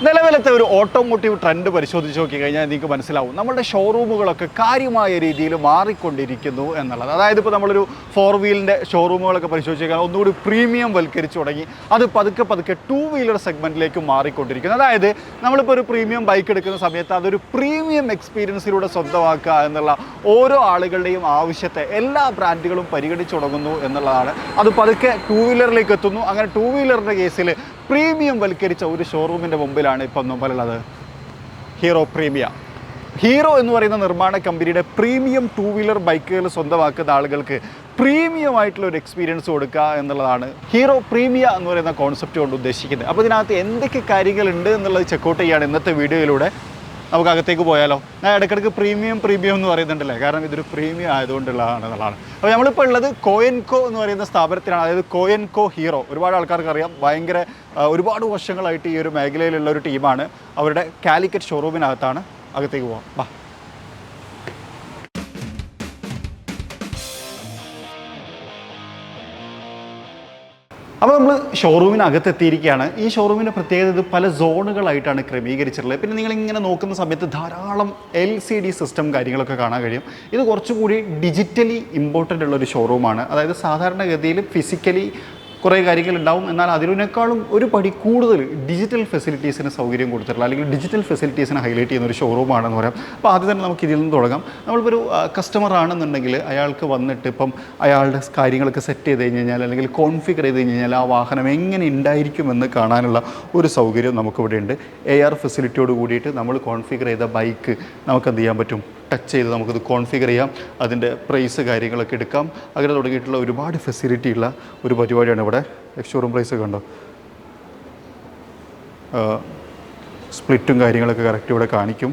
നിലവിലത്തെ ഒരു automotive trend പരിശോധിച്ച് നോക്കിക്കഴിഞ്ഞാൽ നിങ്ങൾക്ക് മനസ്സിലാവും നമ്മുടെ ഷോറൂമുകളൊക്കെ കാര്യമായ രീതിയിൽ മാറിക്കൊണ്ടിരിക്കുന്നു എന്നുള്ളത്. അതായത് ഇപ്പോൾ നമ്മളൊരു 4 വീലിൻ്റെ ഷോറൂമുകളൊക്കെ പരിശോധിച്ച് കഴിഞ്ഞാൽ ഒന്നുകൂടി പ്രീമിയം വൽക്കരിച്ച് തുടങ്ങി. അത് പതുക്കെ 2 വീലർ സെഗ്മെൻറ്റിലേക്ക് മാറിക്കൊണ്ടിരിക്കുന്നു. അതായത് നമ്മളിപ്പോൾ ഒരു പ്രീമിയം ബൈക്ക് എടുക്കുന്ന സമയത്ത് അതൊരു പ്രീമിയം എക്സ്പീരിയൻസിലൂടെ സ്വന്തമാക്കുക എന്നുള്ള ഓരോ ആളുകളുടെയും ആവശ്യത്തെ എല്ലാ ബ്രാൻഡുകളും പരിഗണിച്ചു തുടങ്ങുന്നു എന്നുള്ളതാണ്. അത് പതുക്കെ 2 വീലറിലേക്ക് എത്തുന്നു. അങ്ങനെ 2 വീലറിൻ്റെ കേസിൽ പ്രീമിയം വൽക്കരിച്ച ഒരു ഷോറൂമിൻ്റെ മുമ്പിലാണ് ഇപ്പം നമ്മളുള്ളത്. Hero Premia. ഹീറോ എന്ന് പറയുന്ന നിർമ്മാണ കമ്പനിയുടെ പ്രീമിയം 2 വീലർ ബൈക്കുകൾ സ്വന്തമാക്കുന്ന ആളുകൾക്ക് പ്രീമിയം ആയിട്ടുള്ള ഒരു എക്സ്പീരിയൻസ് കൊടുക്കുക എന്നുള്ളതാണ് ഹീറോ പ്രീമിയ എന്ന് പറയുന്ന കോൺസെപ്റ്റ് കൊണ്ട് ഉദ്ദേശിക്കുന്നത്. അപ്പോൾ ഇതിനകത്ത് എന്തൊക്കെ കാര്യങ്ങളുണ്ട് എന്നുള്ളത് ചെക്കൗട്ട് ചെയ്യുകയാണ് ഇന്നത്തെ വീഡിയോയിലൂടെ. നമുക്ക് അകത്തേക്ക് പോയാലോ? ഞാൻ ഇടയ്ക്കിടയ്ക്ക് പ്രീമിയം എന്ന് പറയുന്നുണ്ടല്ലേ, കാരണം ഇതൊരു പ്രീമിയം ആയതുകൊണ്ടുള്ളതാണെന്നുള്ളതാണ്. അപ്പോൾ നമ്മളിപ്പോൾ ഉള്ളത് കോയൻകോ എന്ന് പറയുന്ന സ്ഥാപനത്തിലാണ്. അതായത് കോയൻകോ ഹീറോ ഒരുപാട് ആൾക്കാർക്ക് അറിയാം. ഭയങ്കര ഒരുപാട് വർഷങ്ങളായിട്ട് ഈ ഒരു മേഖലയിലുള്ള ഒരു ടീമാണ്. അവരുടെ കാലിക്കറ്റ് ഷോറൂമിനകത്താണ്. അകത്തേക്ക് പോവാം, വാ. അപ്പോൾ നമ്മൾ ഷോറൂമിനകത്തെത്തിയിരിക്കുകയാണ്. ഈ ഷോറൂമിൻ്റെ പ്രത്യേകത ഇത് പല സോണുകളായിട്ടാണ് ക്രമീകരിച്ചിട്ടുള്ളത്. പിന്നെ നിങ്ങളിങ്ങനെ നോക്കുന്ന സമയത്ത് ധാരാളം LCD സിസ്റ്റം കാര്യങ്ങളൊക്കെ കാണാൻ കഴിയും. ഇത് കുറച്ചുകൂടി ഡിജിറ്റലി ഇമ്പോർട്ടൻ്റ് ഉള്ളൊരു ഷോറൂമാണ്. അതായത് സാധാരണഗതിയിൽ ഫിസിക്കലി കുറേ കാര്യങ്ങളുണ്ടാവും, എന്നാൽ അതിനേക്കാളും ഒരു പടി കൂടുതൽ ഡിജിറ്റൽ ഫെസിലിറ്റീസിന് സൗകര്യം കൊടുത്തിട്ടുള്ള അല്ലെങ്കിൽ ഡിജിറ്റൽ ഫെസിലിറ്റീസിനെ ഹൈലൈറ്റ് ചെയ്യുന്ന ഒരു ഷോറൂമാണെന്ന് പറയാം. അപ്പോൾ ആദ്യം തന്നെ നമുക്ക് ഇതിൽ നിന്ന് തുടങ്ങാം. നമ്മളിപ്പോൾ ഒരു കസ്റ്റമർ ആണെന്നുണ്ടെങ്കിൽ അയാൾക്ക് വന്നിട്ട് ഇപ്പം അയാളുടെ കാര്യങ്ങളൊക്കെ സെറ്റ് ചെയ്ത് കഴിഞ്ഞാൽ അല്ലെങ്കിൽ കോൺഫിഗർ ചെയ്ത് കഴിഞ്ഞാൽ ആ വാഹനം എങ്ങനെ ഉണ്ടായിരിക്കുമെന്ന് കാണാനുള്ള ഒരു സൗകര്യം നമുക്കിവിടെ ഉണ്ട്. AR ഫെസിലിറ്റിയോട് കൂടിയിട്ട് നമ്മൾ കോൺഫിഗർ ചെയ്ത ബൈക്ക് നമുക്ക് എന്ത് ചെയ്യാൻ പറ്റും, ടച്ച് ചെയ്ത് നമുക്കത് കോൺഫിഗർ ചെയ്യാം. അതിൻ്റെ പ്രൈസ് കാര്യങ്ങളൊക്കെ എടുക്കാം. അങ്ങനെ തുടങ്ങിയിട്ടുള്ള ഒരുപാട് ഫെസിലിറ്റി ഉള്ള ഒരു പരിപാടിയാണ് ഇവിടെ. ഷോറൂം പ്രൈസ് കണ്ടോ, സ്പ്ലിറ്റും കാര്യങ്ങളൊക്കെ കറക്റ്റ് ഇവിടെ കാണിക്കും.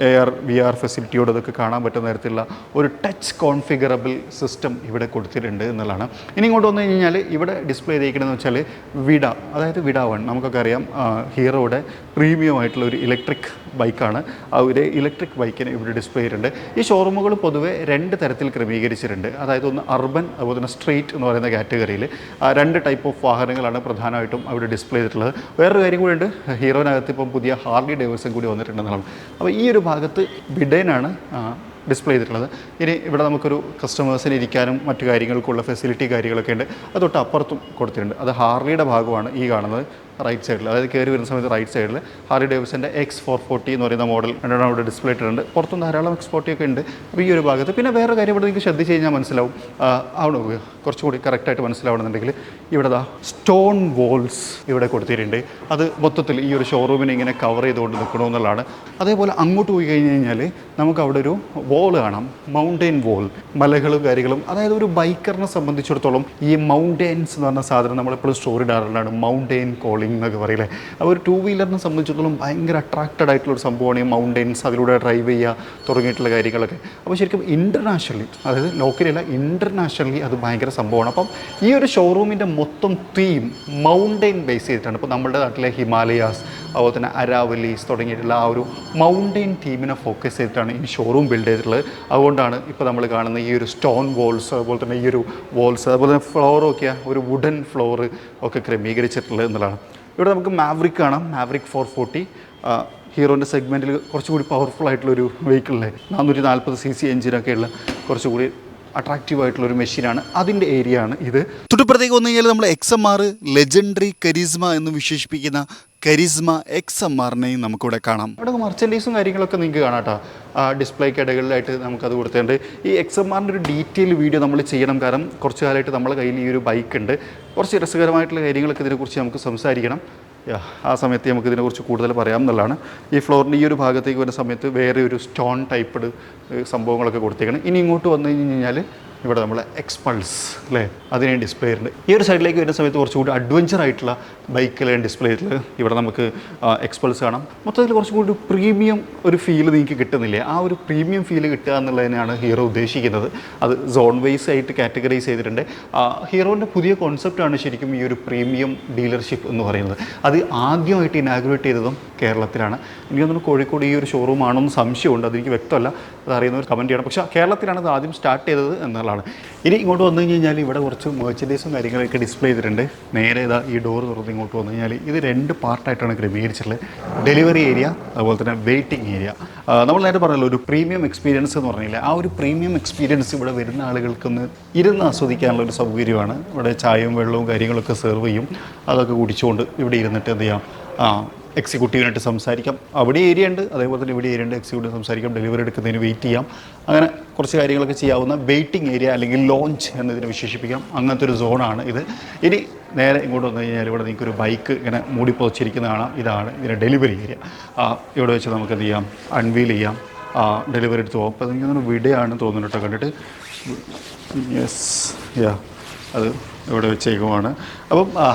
AR VR ഫെസിലിറ്റിയോട് അതൊക്കെ കാണാൻ പറ്റുന്ന തരത്തിലുള്ള ഒരു ടച്ച് കോൺഫിഗറബിൾ സിസ്റ്റം ഇവിടെ കൊടുത്തിട്ടുണ്ട് എന്നുള്ളതാണ്. ഇനി ഇങ്ങോട്ട് വന്നു കഴിഞ്ഞാൽ ഇവിടെ ഡിസ്പ്ലേ ചെയ്തിരിക്കണമെന്ന് വെച്ചാൽ വിഡ, അതായത് വിഡ 1 നമുക്കൊക്കെ അറിയാം. ഹീറോയുടെ പ്രീമിയം ആയിട്ടുള്ള ഒരു ഇലക്ട്രിക് ബൈക്കാണ്. ആ ഒരു ഇലക്ട്രിക് ബൈക്കിന് ഇവിടെ ഡിസ്പ്ലേ ചെയ്തിട്ടുണ്ട്. ഈ ഷോറൂമുകൾ പൊതുവെ 2 തരത്തിൽ ക്രമീകരിച്ചിട്ടുണ്ട്. അതായത് ഒന്ന് അർബൻ, അതുപോലെ തന്നെ സ്ട്രീറ്റ് എന്ന് പറയുന്ന കാറ്റഗറിയിൽ 2 ടൈപ്പ് ഓഫ് വാഹനങ്ങളാണ് പ്രധാനമായിട്ടും അവിടെ ഡിസ്പ്ലേ ചെയ്തിട്ടുള്ളത്. വേറൊരു കാര്യം കൂടി ഉണ്ട്, ഹീറോനകത്ത് ഇപ്പം പുതിയ ഹാർലി ഡേവിഡ്സൺ കൂടി വന്നിട്ടുണ്ടെന്നാണ്. അപ്പോൾ ഈ ഒരു ഭാഗത്ത് വിഡേനാണ് ഡിസ്പ്ലേ ചെയ്തിട്ടുള്ളത്. ഇനി ഇവിടെ നമുക്കൊരു കസ്റ്റമേഴ്സിന് ഇരിക്കാനും മറ്റു കാര്യങ്ങൾക്കുള്ള ഫെസിലിറ്റി കാര്യങ്ങളൊക്കെ ഉണ്ട്. അത് തൊട്ട് അപ്പുറത്തും കൊടുത്തിട്ടുണ്ട്. അത് ഹാർലിയുടെ ഭാഗമാണ് ഈ കാണുന്നത് റൈറ്റ് സൈഡിൽ. അതായത് കയറി വരുന്ന സമയത്ത് റൈറ്റ് സൈഡിൽ ഹാർലി ഡേവിഡ്സൻ്റെ X440 എന്ന് പറയുന്ന മോഡൽ രണ്ടെണ്ണം അവിടെ ഡിസ്പ്ലേ ഇട്ടിട്ടുണ്ട്. പുറത്തും ധാരാളം X40 ഒക്കെ ഉണ്ട്. അപ്പോൾ ഈ ഒരു ഭാഗത്ത് പിന്നെ വേറെ കാര്യം ഇവിടെ നിങ്ങൾക്ക് ശ്രദ്ധിച്ച് കഴിഞ്ഞാൽ മനസ്സിലാവും. അവിടെ കുറച്ചുകൂടി കറക്റ്റായിട്ട് മനസ്സിലാവണമെന്നുണ്ടെങ്കിൽ ഇവിടെ സ്റ്റോൺ വോൾസ് ഇവിടെ കൊടുത്തിട്ടുണ്ട്. അത് മൊത്തത്തിൽ ഈ ഒരു ഷോറൂമിനെ ഇങ്ങനെ കവർ ചെയ്തുകൊണ്ട് നിൽക്കണമെന്നുള്ളതാണ്. അതേപോലെ അങ്ങോട്ട് പോയി കഴിഞ്ഞ് കഴിഞ്ഞാൽ നമുക്ക് അവിടെ ഒരു വോൾ കാണാം, മൗണ്ടെയിൻ വോൾ, മലകളും കാര്യങ്ങളും. അതായത് ഒരു ബൈക്കറിനെ സംബന്ധിച്ചിടത്തോളം ഈ മൗണ്ടെയിൻസ് എന്ന് പറഞ്ഞ സാധനം നമ്മളെപ്പോഴും സ്റ്റോറി ഇടാറുള്ളതാണ്. മൗണ്ടെയിൻ കോളിംഗ് എന്നൊക്കെ പറയില്ലേ. അപ്പോൾ ഒരു 2 വീലറിനെ സംബന്ധിച്ചിടത്തോളം ഭയങ്കര അട്രാക്റ്റഡ് ആയിട്ടുള്ളൊരു സംഭവമാണ് ഈ മൗണ്ടെയിൻസ്, അതിലൂടെ ഡ്രൈവ് ചെയ്യുക തുടങ്ങിയിട്ടുള്ള കാര്യങ്ങളൊക്കെ. അപ്പോൾ ശരിക്കും ഇൻ്റർനാഷണലി, അതായത് ലോക്കലല്ല ഇൻ്റർനാഷണലി അത് ഭയങ്കര സംഭവമാണ്. അപ്പം ഈ ഒരു ഷോറൂമിൻ്റെ മൊത്തം തീം മൗണ്ടെയിൻ ബേസ് ചെയ്തിട്ടാണ്. ഇപ്പോൾ നമ്മുടെ നാട്ടിലെ ഹിമാലയാസ്, അതുപോലെ തന്നെ അരാവലീസ് തുടങ്ങിയിട്ടുള്ള ആ ഒരു മൗണ്ടെയിൻ തീമിനെ ഫോക്കസ് ചെയ്തിട്ടാണ് ഈ ഷോറൂം ബിൽഡ് ചെയ്തിട്ടുള്ളത്. അതുകൊണ്ടാണ് ഇപ്പോൾ നമ്മൾ കാണുന്ന ഈ ഒരു സ്റ്റോൺ വോൾസ്, അതുപോലെ തന്നെ ഈ ഒരു വോൾസ്, അതുപോലെ തന്നെ ഫ്ലോറൊക്കെ ഒരു വുഡൻ ഫ്ലോർ ഒക്കെ ക്രമീകരിച്ചിട്ടുള്ളത് എന്നുള്ളതാണ്. ഇവിടെ നമുക്ക് മാവറിക് കാണാം, മാവറിക് 440. ഹീറോൻ്റെ സെഗ്മെൻറ്റിൽ കുറച്ചുകൂടി പവർഫുൾ ആയിട്ടുള്ളൊരു വെഹിക്കിളിലെ 440 cc എഞ്ചിനൊക്കെയുള്ള കുറച്ചുകൂടി അട്രാക്റ്റീവ് ആയിട്ടുള്ളൊരു മെഷീനാണ്. അതിൻ്റെ ഏരിയ ആണ് ഇത്. തൊട്ടുപുറത്തേക്ക് വന്നു കഴിഞ്ഞാൽ നമ്മൾ XMR ലെജൻഡറി കരിസ്മ എന്ന് വിശേഷിപ്പിക്കുന്ന കരിസ്മ XMRനെയും നമുക്കിവിടെ കാണാം. ഇവിടെ മർച്ചൻഡൈസും കാര്യങ്ങളൊക്കെ നിങ്ങൾക്ക് കാണാം കേട്ടോ. ഡിസ്പ്ലേക്ക് ഇടകളിലായിട്ട് നമുക്കത് കൊടുത്തിട്ടുണ്ട്. ഈ XMRൻ്റെ ഒരു ഡീറ്റെയിൽ വീഡിയോ നമ്മൾ ചെയ്യണം, കാരണം കുറച്ച് കാലമായിട്ട് നമ്മളെ കയ്യിൽ ഈ ഒരു ബൈക്ക് ഉണ്ട്. കുറച്ച് രസകരമായിട്ടുള്ള കാര്യങ്ങളൊക്കെ ഇതിനെക്കുറിച്ച് നമുക്ക് സംസാരിക്കണം. ആ സമയത്ത് നമുക്ക് ഇതിനെക്കുറിച്ച് കൂടുതൽ പറയാം എന്നുള്ളതാണ്. ഈ ഫ്ലോറിൻ്റെ ഈ ഒരു ഭാഗത്തേക്ക് വരുന്ന സമയത്ത് വേറെ ഒരു സ്റ്റോൺ ടൈപ്പ്ഡ് സംഭവങ്ങളൊക്കെ കൊടുത്തേക്കണം. ഇനി ഇങ്ങോട്ട് വന്നു കഴിഞ്ഞാൽ ഇവിടെ നമ്മൾ എക്സ്പൾസ് അല്ലേ, അതിനെ ഡിസ്പ്ലേ ഉണ്ട്. ഈ ഒരു സൈഡിലേക്ക് വരുന്ന സമയത്ത് കുറച്ചുകൂടി അഡ്വഞ്ചർ ആയിട്ടുള്ള ബൈക്കുകളാണ് ഡിസ്പ്ലേ ചെയ്തിട്ടുള്ളത്. ഇവിടെ നമുക്ക് എക്സ്പൾസ് കാണാം. മൊത്തത്തിൽ കുറച്ചുകൂടി പ്രീമിയം ഒരു ഫീൽ നിങ്ങൾക്ക് കിട്ടുന്നില്ലേ, ആ ഒരു പ്രീമിയം ഫീൽ കിട്ടുക എന്നുള്ളതിനാണ് ഹീറോ ഉദ്ദേശിക്കുന്നത്. അത് സോൺ വൈസ് ആയിട്ട് കാറ്റഗറൈസ് ചെയ്തിട്ടുണ്ട്. ഹീറോൻ്റെ പുതിയ കോൺസെപ്റ്റാണ് ശരിക്കും ഈ ഒരു പ്രീമിയം ഡീലർഷിപ്പ് എന്ന് പറയുന്നത്. അത് ആദ്യമായിട്ട് ഇനാഗുറേറ്റ് ചെയ്തതും കേരളത്തിലാണ്. എനിക്ക് തോന്നുന്നു കോഴിക്കോട് ഈ ഒരു ഷോറൂം ആണെന്ന് സംശയമുണ്ട്, അതെനിക്ക് വ്യക്തമല്ല, അത് അറിയുന്നവർ കമൻറ്റ് ചെയ്യണം. പക്ഷേ കേരളത്തിലാണ് ഇത് ആദ്യം സ്റ്റാർട്ട് ചെയ്തത് എന്നുള്ളതാണ്. ഇനി ഇങ്ങോട്ട് വന്നു കഴിഞ്ഞാൽ ഇവിടെ കുറച്ച് മെർച്ചൻഡൈസും കാര്യങ്ങളൊക്കെ ഡിസ്പ്ലേ ചെയ്തിട്ടുണ്ട്. നേരെ ഇതാ ഈ ഡോർ തുറന്ന് ഇങ്ങോട്ട് വന്നു കഴിഞ്ഞാൽ ഇത് 2 പാർട്ടായിട്ടാണ് ക്രമീകരിച്ചിട്ടുള്ളത്. ഡെലിവറി ഏരിയ, അതുപോലെ തന്നെ വെയിറ്റിംഗ് ഏരിയ. നമ്മൾ നേരത്തെ പറഞ്ഞല്ലോ ഒരു പ്രീമിയം എക്സ്പീരിയൻസ് എന്ന് പറഞ്ഞില്ല, ആ ഒരു പ്രീമിയം എക്സ്പീരിയൻസ് ഇവിടെ വരുന്ന ആളുകൾക്കൊന്ന് ഇരുന്ന് ആസ്വദിക്കാനുള്ള ഒരു സൗകര്യമാണ്. ഇവിടെ ചായയും വെള്ളവും കാര്യങ്ങളൊക്കെ സെർവ് ചെയ്യും. അതൊക്കെ കുടിച്ചുകൊണ്ട് ഇവിടെ ഇരുന്നിട്ട് എന്ത് ചെയ്യാം, എക്സിക്യൂട്ടീവിനായിട്ട് സംസാരിക്കാം. അവിടെ ഏരിയ ഉണ്ട്, അതേപോലെ തന്നെ ഇവിടെ ഏരിയ ഉണ്ട്, എക്സിക്യൂട്ടീവ് സംസാരിക്കാം, ഡെലിവറി എടുക്കുന്നതിന് വെയിറ്റ് ചെയ്യാം. അങ്ങനെ കുറച്ച് കാര്യങ്ങളൊക്കെ ചെയ്യാവുന്ന വെയിറ്റിംഗ് ഏരിയ അല്ലെങ്കിൽ ലോഞ്ച് എന്നതിനെ വിശേഷിപ്പിക്കാം. അങ്ങനത്തെ ഒരു സോണാണ് ഇത്. ഇനി നേരെ ഇങ്ങോട്ട് വന്നു കഴിഞ്ഞാൽ ഇവിടെ നിങ്ങൾക്കൊരു ബൈക്ക് ഇങ്ങനെ മൂടി പൊതിച്ചിരിക്കുന്ന കാണാം. ഇതാണ് ഇതിൻ്റെ ഡെലിവറി ഏരിയ. ഇവിടെ വെച്ച് നമുക്ക് എന്ത് ചെയ്യാം, അൺവീൽ ചെയ്യാം, ഡെലിവറി എടുത്ത് പോകാം. അപ്പോൾ എനിക്കൊന്ന് വിടയാണ് തോന്നുന്നു കേട്ടോ കണ്ടിട്ട്. യെസ്, യാ, അത് ഇവിടെ വെച്ചേക്കുവാണ്. അപ്പം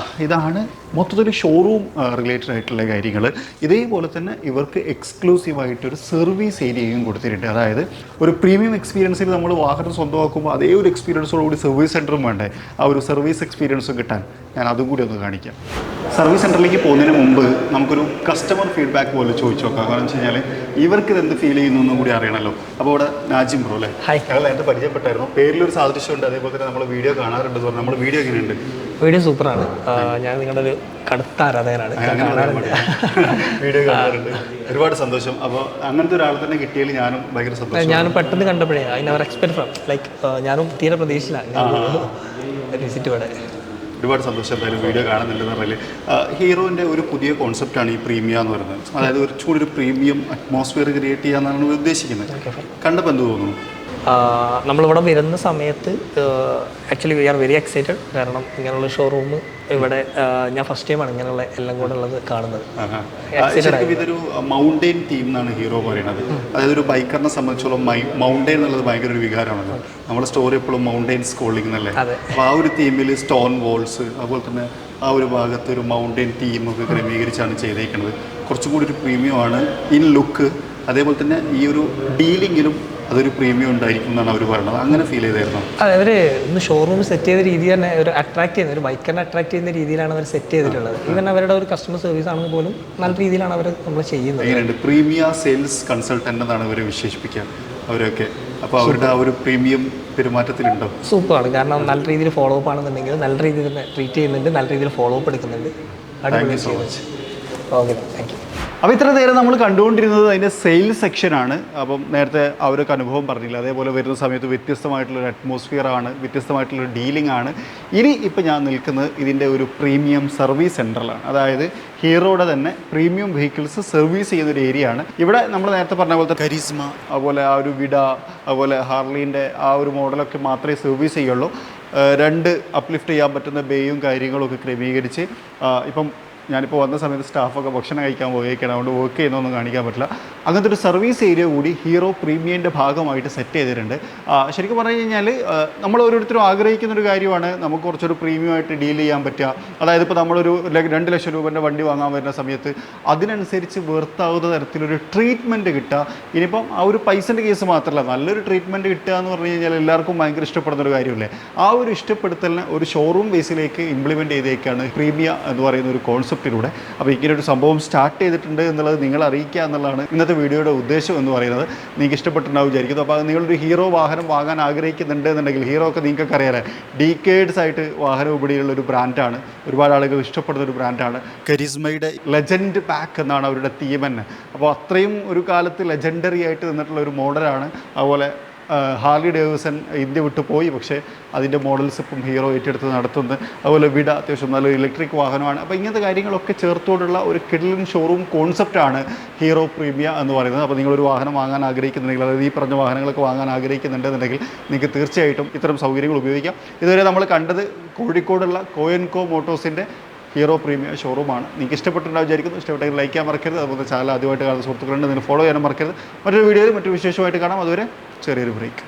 ഇതാണ് മൊത്തത്തിൽ ഷോറൂം റിലേറ്റഡ് ആയിട്ടുള്ള കാര്യങ്ങൾ. ഇതേപോലെ തന്നെ ഇവർക്ക് എക്സ്ക്ലൂസീവായിട്ടൊരു സർവീസ് ഏരിയയും കൊടുത്തിട്ടുണ്ട്. അതായത് ഒരു പ്രീമിയം എക്സ്പീരിയൻസിൽ നമ്മൾ വാഹനം സ്വന്തമാക്കുമ്പോൾ അതേ ഒരു എക്സ്പീരിയൻസോടുകൂടി സർവീസ് സെൻറ്ററും വേണ്ടേ, ആ ഒരു സർവീസ് എക്സ്പീരിയൻസും കിട്ടാൻ ഞാൻ അതും കൂടി ഒന്ന് കാണിക്കാം. സർവീസ് സെൻറ്ററിലേക്ക് പോകുന്നതിന് മുമ്പ് നമുക്കൊരു കസ്റ്റമർ ഫീഡ്ബാക്ക് പോലെ ചോദിച്ചു നോക്കാം. കാരണം വെച്ച് കഴിഞ്ഞാൽ ഇവർക്ക് ഇതെന്ത് ഫീൽ ചെയ്യുന്നു എന്നും കൂടി അറിയണമല്ലോ. അപ്പോൾ ഇവിടെ നാജിം ബ്രോ അല്ലേ, ഞങ്ങൾ നേരത്തെ പരിചയപ്പെട്ടായിരുന്നു. പേരിലൊരു സാദൃശ്യമുണ്ട്, അതേപോലെ തന്നെ നമ്മൾ വീഡിയോ കാണാറുണ്ടെന്ന് പറഞ്ഞു. നമ്മൾ വീഡിയോ എങ്ങനെയുണ്ട്? വീഡിയോ സൂപ്പറാണ്. ഞാൻ നിങ്ങളുടെ ഒരു കടുത്ത ആരാധകനാണ്. വീഡിയോ കാണാറുണ്ട്, ഒരുപാട് സന്തോഷം. അപ്പോൾ അങ്ങനത്തെ ഒരാൾ തന്നെ കിട്ടിയതിൽ ഞാനും ഭയങ്കര സന്തോഷം. ഞാനും പെട്ടെന്ന് കണ്ടപ്പോഴേ I never expect from like ഞാനും തീരെ പ്രതീക്ഷയിലാണ് വിസിറ്റ് ഇവിടെ. ഒരുപാട് സന്തോഷം എന്തായാലും വീഡിയോ കാണുന്നുണ്ടെന്ന് പറഞ്ഞാൽ. ഹീറോൻ്റെ ഒരു പുതിയ കോൺസെപ്റ്റാണ് ഈ പ്രീമിയ എന്ന് പറയുന്നത്. അതായത് കുറച്ചുകൂടി ഒരു പ്രീമിയം അറ്റ്മോസ്ഫിയർ ക്രിയേറ്റ് ചെയ്യാന്നാണ് ഉദ്ദേശിക്കുന്നത്. കണ്ടപ്പോൾ എന്ത് തോന്നുന്നു? നമ്മളിവിടെ വരുന്ന സമയത്ത് actually we are very excited. കാരണം ഇങ്ങനെയുള്ള ഷോറൂം ഇവിടെ ഞാൻ ഫസ്റ്റ് ടൈമാണ് ഇങ്ങനെയുള്ള എല്ലാം കൂടെ ഉള്ളത് കാണുന്നത്. ഇതൊരു മൗണ്ടെയിൻ തീം എന്നാണ് ഹീറോ പറയുന്നത്. അതായത് ഒരു ബൈക്കറിനെ സംബന്ധിച്ചോളം മൗണ്ടെയിൻ എന്നുള്ളത് ഭയങ്കര ഒരു വികാരമാണല്ലോ. നമ്മുടെ സ്റ്റോറി എപ്പോഴും മൗണ്ടെയിൻ സ്കോളിംഗ് എന്നല്ലേ. അപ്പോൾ ആ ഒരു തീമിൽ സ്റ്റോൺ വോൾസ്, അതുപോലെ തന്നെ ആ ഒരു ഭാഗത്ത് ഒരു മൗണ്ടെയിൻ തീമൊക്കെ ക്രമീകരിച്ചാണ് ചെയ്തേക്കുന്നത്. കുറച്ചും കൂടി ഒരു പ്രീമിയമാണ് ഇൻ ലുക്ക്. അതേപോലെ തന്നെ ഈ ഒരു ഡീലിങ്ങിലും അതൊരു പ്രീമിയം ഉണ്ടായിരിക്കും എന്നാണ് അവർ പറയുന്നത്. അങ്ങനെ ഫീൽ ചെയ്തായിരുന്നു. അതെ, അവർ ഇന്ന് ഷോറൂം സെറ്റ് ചെയ്ത രീതി തന്നെ ഒരു അട്രാക്ട് ചെയ്യുന്ന, ഒരു ബൈക്കറിനെ അട്രാക്ട് ചെയ്യുന്ന രീതിയിലാണ് അവർ സെറ്റ് ചെയ്തിട്ടുള്ളത്. ഈവൻ അവരുടെ ഒരു കസ്റ്റമർ സർവീസ് ആണെങ്കിൽ പോലും നല്ല രീതിയിലാണ് അവർ നമ്മൾ ചെയ്യുന്നത്. എങ്ങനെയുണ്ട്? പ്രീമിയ സെയിൽസ് കൺസൾട്ടൻ്റ് എന്നാണ് അവർ വിശേഷിപ്പിക്കുക അവരൊക്കെ. അപ്പോൾ അവരുടെ ആ ഒരു പ്രീമിയം പെരുമാറ്റത്തിലുണ്ടോ? സൂപ്പറാണ്. കാരണം നല്ല രീതിയിൽ ഫോളോ അപ്പ് ആണെന്നുണ്ടെങ്കിൽ നല്ല രീതിയിൽ തന്നെ ട്രീറ്റ് ചെയ്യുന്നുണ്ട്, നല്ല രീതിയിൽ ഫോളോ അപ്പ് എടുക്കുന്നുണ്ട്. Thank you so much. Okay, thank you. അപ്പോൾ ഇത്ര നേരം നമ്മൾ കണ്ടുകൊണ്ടിരുന്നത് അതിൻ്റെ സെയിൽസ് സെക്ഷനാണ്. അപ്പം നേരത്തെ അവരൊക്കെ അനുഭവം പറഞ്ഞില്ല, അതേപോലെ വരുന്ന സമയത്ത് വ്യത്യസ്തമായിട്ടുള്ളൊരു അറ്റ്മോസ്ഫിയർ ആണ്, വ്യത്യസ്തമായിട്ടുള്ളൊരു ഡീലിംഗ് ആണ്. ഇനി ഇപ്പോൾ ഞാൻ നിൽക്കുന്നത് ഇതിൻ്റെ ഒരു പ്രീമിയം സർവീസ് സെൻറ്ററിലാണ്. അതായത് ഹീറോയുടെ തന്നെ പ്രീമിയം വെഹിക്കിൾസ് സർവീസ് ചെയ്യുന്നൊരു ഏരിയ ആണ്. ഇവിടെ നമ്മൾ നേരത്തെ പറഞ്ഞ പോലത്തെ കരിസ്മ, അതുപോലെ ആ ഒരു വിഡ, അതുപോലെ ഹാർലീൻ്റെ ആ ഒരു മോഡലൊക്കെ മാത്രമേ സർവീസ് ചെയ്യുള്ളൂ. 2 അപ്ലിഫ്റ്റ് ചെയ്യാൻ പറ്റുന്ന ബേയും കാര്യങ്ങളൊക്കെ ക്രമീകരിച്ച് ഇപ്പം ഞാനിപ്പോൾ വന്ന സമയത്ത് സ്റ്റാഫൊക്കെ ഭക്ഷണം കഴിക്കാൻ പോയേക്കാണ്, അതുകൊണ്ട് വർക്ക് ചെയ്യുന്നൊന്നും കാണിക്കാൻ പറ്റില്ല. അങ്ങനത്തെ ഒരു സർവീസ് ഏരിയ കൂടി ഹീറോ പ്രീമിയൻ്റെ ഭാഗമായിട്ട് സെറ്റ് ചെയ്തിട്ടുണ്ട്. ശരിക്കും പറഞ്ഞു കഴിഞ്ഞാൽ നമ്മൾ ഓരോരുത്തരും ആഗ്രഹിക്കുന്നൊരു കാര്യമാണ് നമുക്ക് കുറച്ചൊരു പ്രീമിയമായിട്ട് ഡീൽ ചെയ്യാൻ പറ്റുക. അതായത് ഇപ്പോൾ നമ്മളൊരു 2 ലക്ഷം രൂപേൻ്റെ വണ്ടി വാങ്ങാൻ വരുന്ന സമയത്ത് അതിനനുസരിച്ച് വെർത്താവുന്ന തരത്തിലൊരു ട്രീറ്റ്മെൻറ്റ് കിട്ടുക. ഇനിയിപ്പം ആ ഒരു പൈസൻ്റെ കേസ് മാത്രമല്ല, നല്ലൊരു ട്രീറ്റ്മെൻറ്റ് കിട്ടുക എന്ന് പറഞ്ഞു കഴിഞ്ഞാൽ എല്ലാവർക്കും ഭയങ്കര ഇഷ്ടപ്പെടുന്നൊരു കാര്യമല്ലേ. ആ ഒരു ഇഷ്ടപ്പെടുത്തലിനെ ഒരു ഷോറൂം ബേസിലേക്ക് ഇംപ്ലിമെൻറ്റ് ചെയ്തേക്കാണ് പ്രീമിയ എന്ന് പറയുന്ന ഒരു കോൺസെപ്റ്റിലൂടെ. അപ്പോൾ ഇങ്ങനൊരു സംഭവം സ്റ്റാർട്ട് ചെയ്തിട്ടുണ്ട് എന്നുള്ളത് നിങ്ങളെ അറിയിക്കുക എന്നുള്ളതാണ് ഇന്നത്തെ വീഡിയോയുടെ ഉദ്ദേശം എന്ന് പറയുന്നത്. നിങ്ങൾക്ക് ഇഷ്ടപ്പെട്ടിട്ടുണ്ടാവും വിചാരിക്കുന്നു. അപ്പോൾ നിങ്ങളൊരു ഹീറോ വാഹനം വാങ്ങാൻ ആഗ്രഹിക്കുന്നുണ്ട് എന്നുണ്ടെങ്കിൽ, ഹീറോ ഒക്കെ നിങ്ങൾക്ക് അറിയാം ഡീക്കേഡ്സ് ആയിട്ട് വാഹന വിപണിയിലുള്ള ഒരു ബ്രാൻഡാണ്, ഒരുപാട് ആളുകൾ ഇഷ്ടപ്പെടുന്ന ഒരു ബ്രാൻഡാണ്. കരിസ്മയുടെ ലെജൻഡ് പാക്ക് എന്നാണ് അവരുടെ തീം തന്നെ. അപ്പോൾ അത്രയും ഒരു കാലത്ത് ലെജൻഡറി ആയിട്ട് നിന്നിട്ടുള്ള ഒരു മോഡലാണ്. അതുപോലെ ഹാർലി ഡേവിഡ്സൺ ഇന്ത്യ വിട്ടു പോയി, പക്ഷേ അതിൻ്റെ മോഡൽസ് ഇപ്പം ഹീറോ ഏറ്റെടുത്ത് നടത്തുന്നത്. അതുപോലെ വിഡ അത്യാവശ്യം നല്ലൊരു ഇലക്ട്രിക് വാഹനമാണ്. അപ്പോൾ ഇങ്ങനത്തെ കാര്യങ്ങളൊക്കെ ചേർത്തോടുള്ള ഒരു കിഡിലൻ ഷോറൂം കോൺസെപ്റ്റാണ് ഹീറോ പ്രീമിയ എന്ന് പറയുന്നത്. അപ്പോൾ നിങ്ങളൊരു വാഹനം വാങ്ങാൻ ആഗ്രഹിക്കുന്നുണ്ടെങ്കിൽ, അതായത് ഈ പറഞ്ഞ വാഹനങ്ങളൊക്കെ വാങ്ങാൻ ആഗ്രഹിക്കുന്നുണ്ടെന്നുണ്ടെങ്കിൽ നിങ്ങൾക്ക് തീർച്ചയായിട്ടും ഇത്തരം സൗകര്യങ്ങൾ ഉപയോഗിക്കാം. ഇതുവരെ നമ്മൾ കണ്ടത് കോഴിക്കോടുള്ള കോയൻകോ മോട്ടോഴ്സിൻ്റെ ഹീറോ പ്രീമിയ ഷോറൂമാണ്. നിങ്ങൾക്ക് ഇഷ്ടപ്പെട്ടിട്ടുണ്ടാവും വിചാരിക്കുന്നു. ഇഷ്ടപ്പെട്ടെങ്കിൽ ലൈക്ക് ചെയ്യാൻ മറക്കരുത്. അതുപോലെ ചാനൽ ആദ്യമായിട്ട് കാണുന്ന സുഹൃത്തുക്കളുണ്ട്, നിങ്ങൾ ഫോളോ ചെയ്യാനും മറക്കരുത്. മറ്റൊരു വീഡിയോയിൽ മറ്റൊരു വിശേഷമായിട്ട് കാണാം. അതുവരെ ചെറിയൊരു ബ്രേക്ക്.